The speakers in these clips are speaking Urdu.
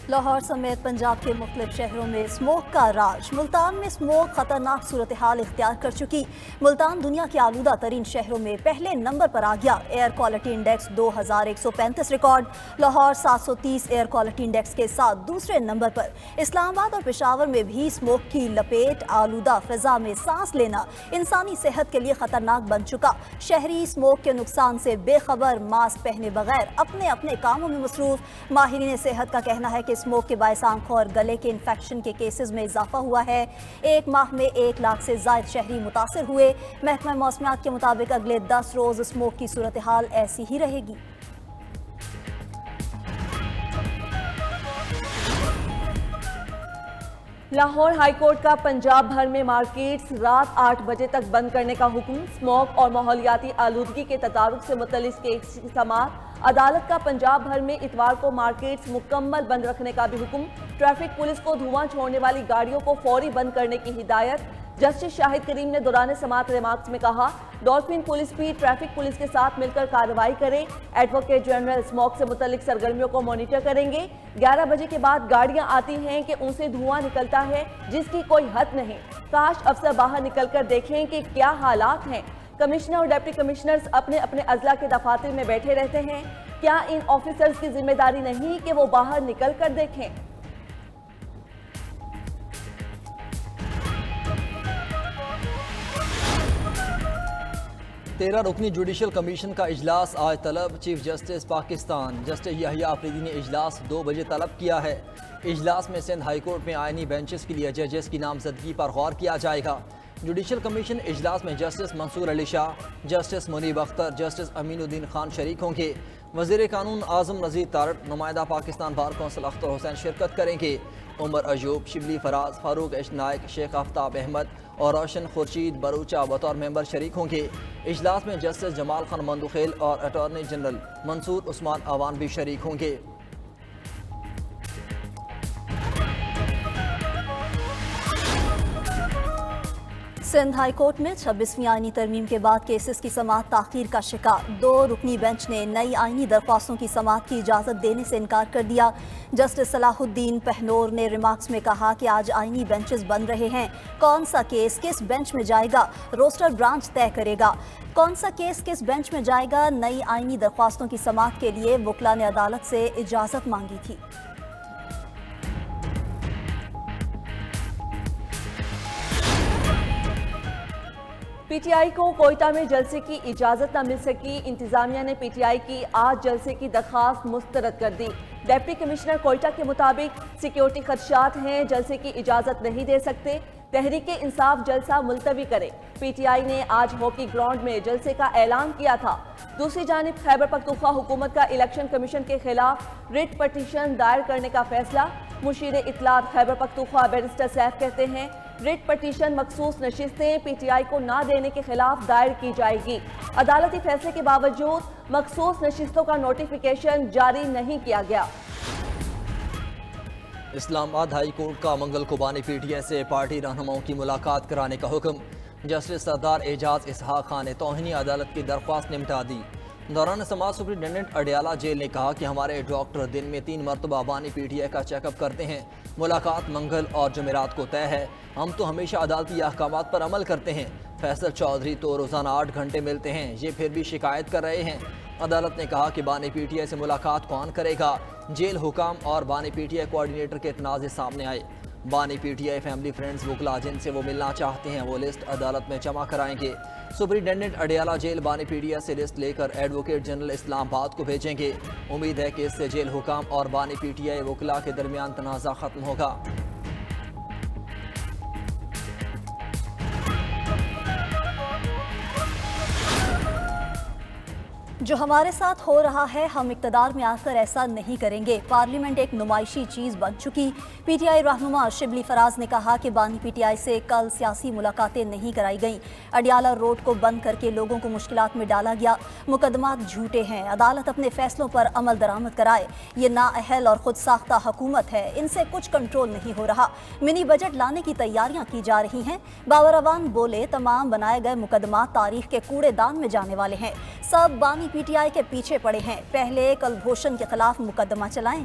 لاہور سمیت پنجاب کے مختلف شہروں میں اسموک کا راج۔ ملتان میں اسموک خطرناک صورتحال اختیار کر چکی۔ ملتان دنیا کے آلودہ ترین شہروں میں پہلے نمبر پر آ گیا۔ Air quality index 2135 record. Lahore 730 air quality index کے ساتھ دوسرے نمبر پر۔ اسلام آباد اور پشاور میں بھی اسموک کی لپیٹ۔ آلودہ فضا میں سانس لینا انسانی صحت کے لیے خطرناک بن چکا۔ شہری اسموک کے نقصان سے بے خبر، ماسک پہنے بغیر اپنے اپنے کاموں میں مصروف۔ ماہرین صحت کا کہنا ہے کہ اسموک کے باعث آنکھوں اور گلے کے انفیکشن کے کیسز میں اضافہ ہوا ہے۔ ایک ماہ میں 1 لاکھ سے زائد شہری متاثر ہوئے۔ محکمہ موسمیات کے مطابق اگلے 10 روز اسموک کی صورتحال ایسی ہی رہے گی۔ لاہور ہائی کورٹ کا پنجاب بھر میں مارکیٹس رات 8 بجے تک بند کرنے کا حکم۔ اسموک اور ماحولیاتی آلودگی کے تدارک سے متعلق کیس کی سماعت۔ عدالت کا پنجاب بھر میں اتوار کو مارکیٹس مکمل بند رکھنے کا بھی حکم۔ ٹریفک پولیس کو دھواں چھوڑنے والی گاڑیوں کو فوری بند کرنے کی ہدایت۔ جسٹس شاہد کریم نے دوران سماعت ریمارکس میں کہا، ڈولفن پولیس بھی ٹریفک پولیس کے ساتھ مل کر کارروائی کرے۔ ایڈوکیٹ جنرل اسموک سے متعلق سرگرمیوں کو مانیٹر کریں گے۔ 11 بجے کے بعد گاڑیاں آتی ہیں کہ ان سے دھواں نکلتا ہے جس کی کوئی حد نہیں۔ کاش افسر باہر نکل کر دیکھیں کہ کیا حالات ہیں۔ کمشنر اور ڈپٹی کمشنرز اپنے اپنے اضلاع کے دفاتر میں بیٹھے رہتے ہیں۔ کیا ان آفیسرز کی ذمہ داری نہیں کہ وہ باہر نکل کر دیکھیں؟ تیرہ رکنی جوڈیشل کمیشن کا اجلاس آج طلب۔ چیف جسٹس پاکستان جسٹس یحییٰ آفریدی نے اجلاس 2 بجے طلب کیا ہے۔ اجلاس میں سندھ ہائی کورٹ میں آئینی بینچز کے لیے ججز کی نامزدگی پر غور کیا جائے گا۔ جوڈیشل کمیشن اجلاس میں جسٹس منصور علی شاہ، جسٹس منیب اختر، جسٹس امین الدین خان شریک ہوں گے۔ وزیر قانون اعظم نذیر تارڑ، نمائندہ پاکستان بار کونسل اختر حسین شرکت کریں گے۔ عمر ایوب، شبلی فراز، فاروق ایش نائک، شیخ آفتاب احمد اور روشن خورشید بروچہ بطور ممبر شریک ہوں گے۔ اجلاس میں جسٹس جمال خان مندوخیل اور اٹارنی جنرل منصور عثمان آوان بھی شریک ہوں گے۔ سندھ ہائی کورٹ میں 26ویں آئینی ترمیم کے بعد کیسز کی سماعت تاخیر کا شکار۔ 2 رکنی بینچ نے نئی آئینی درخواستوں کی سماعت کی اجازت دینے سے انکار کر دیا۔ جسٹس صلاح الدین پہنور نے ریمارکس میں کہا کہ آج آئینی بینچز بن رہے ہیں۔ کون سا کیس کس بینچ میں جائے گا، روسٹر برانچ طے کرے گا۔ کون سا کیس کس بینچ میں جائے گا، نئی آئینی درخواستوں کی سماعت کے لیے وکلاء نے عدالت سے اجازت مانگی تھی۔ پی ٹی آئی کو کوئٹہ میں جلسے کی اجازت نہ مل سکی۔ انتظامیہ نے پی ٹی آئی کی آج جلسے کی درخواست مسترد کر دی۔ ڈپٹی کمشنر کوئٹہ کے مطابق سیکیورٹی خدشات ہیں، جلسے کی اجازت نہیں دے سکتے۔ تحریک انصاف جلسہ ملتوی کرے۔ پی ٹی آئی نے آج ہاکی گراؤنڈ میں جلسے کا اعلان کیا تھا۔ دوسری جانب خیبر پختونخوا حکومت کا الیکشن کمیشن کے خلاف ریٹ پٹیشن دائر کرنے کا فیصلہ۔ مشیر اطلاعات خیبر پختونخوا بیرسٹر سیف کہتے ہیں، ریٹ پٹیشن مخصوص نشستیں پی ٹی آئی کو نہ دینے کے خلاف دائر کی جائے گی۔ عدالتی فیصلے کے باوجود مخصوص نشستوں کا نوٹیفیکیشن جاری نہیں کیا گیا۔ اسلام آباد ہائی کورٹ کا منگل کو بانی پی ٹی آئی سے پارٹی رہنماؤں کی ملاقات کرانے کا حکم۔ جسٹس سردار اعجاز اسحاق خان نے توہین عدالت کی درخواست نمٹا دی۔ دوران سماعت سپرنٹینڈنٹ اڈیالہ جیل نے کہا کہ ہمارے ڈاکٹر دن میں 3 مرتبہ بانی پی ٹی آئی کا چیک اپ کرتے ہیں۔ ملاقات منگل اور جمعرات کو طے ہے۔ ہم تو ہمیشہ عدالتی احکامات پر عمل کرتے ہیں۔ فیصل چودھری تو روزانہ 8 گھنٹے ملتے ہیں، یہ پھر بھی شکایت کر رہے ہیں۔ عدالت نے کہا کہ بانی پی ٹی آئی سے ملاقات کون کرے گا۔ جیل حکام اور بانی پی ٹی آئی کوارڈینیٹر کے تنازع سامنے آئے۔ بانی P T I family friends وکلاء جن سے وہ ملنا چاہتے ہیں وہ لسٹ عدالت میں جمع کرائیں گے۔ سپرنٹینڈنٹ اڈیالہ جیل بانی پی ٹی آئی سے لسٹ لے کر ایڈوکیٹ جنرل اسلام آباد کو بھیجیں گے۔ امید ہے کہ اس سے جیل حکام اور بانی پی ٹی آئی وکلاء کے درمیان تنازع ختم ہوگا۔ جو ہمارے ساتھ ہو رہا ہے ہم اقتدار میں آ کر ایسا نہیں کریں گے۔ پارلیمنٹ ایک نمائشی چیز بن چکی۔ پی ٹی آئی رہنما شبلی فراز نے کہا کہ بانی پی ٹی آئی سے کل سیاسی ملاقاتیں نہیں کرائی گئیں۔ اڈیالہ روڈ کو بند کر کے لوگوں کو مشکلات میں ڈالا گیا۔ مقدمات جھوٹے ہیں، عدالت اپنے فیصلوں پر عمل درآمد کرائے۔ یہ نااہل اور خود ساختہ حکومت ہے، ان سے کچھ کنٹرول نہیں ہو رہا۔ منی بجٹ لانے کی تیاریاں کی جا رہی ہیں۔ باور اعوان بولے تمام بنائے گئے مقدمات تاریخ کے کوڑے دان میں جانے والے ہیں۔ سب بانی پی ٹی آئی کے پیچھے پڑے ہیں۔ پہلے کلبھوشن کے خلاف مقدمہ چلائیں۔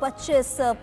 25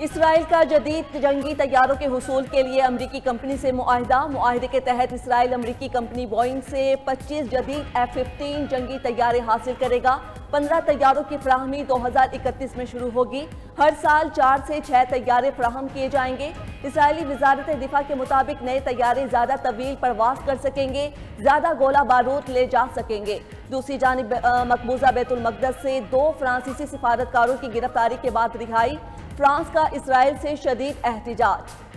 اسرائیل کا جدید جنگی طیاروں کے حصول کے لیے امریکی کمپنی سے معاہدے کے تحت اسرائیل امریکی کمپنی بوئنگ سے 25 جدید F-15 جنگی طیارے حاصل کرے گا۔ 15 طیاروں کی فراہمی 2031 میں شروع ہوگی۔ ہر سال 4 سے 6 طیارے فراہم کیے جائیں گے۔ اسرائیلی وزارت دفاع کے مطابق نئے طیارے زیادہ طویل پرواز کر سکیں گے، زیادہ گولہ بارود لے جا سکیں گے۔ دوسری جانب مقبوضہ بیت المقدس سے 2 فرانسیسی سفارتکاروں کی گرفتاری کے بعد رہائی۔ فرانس کا اسرائیل سے شدید احتجاج۔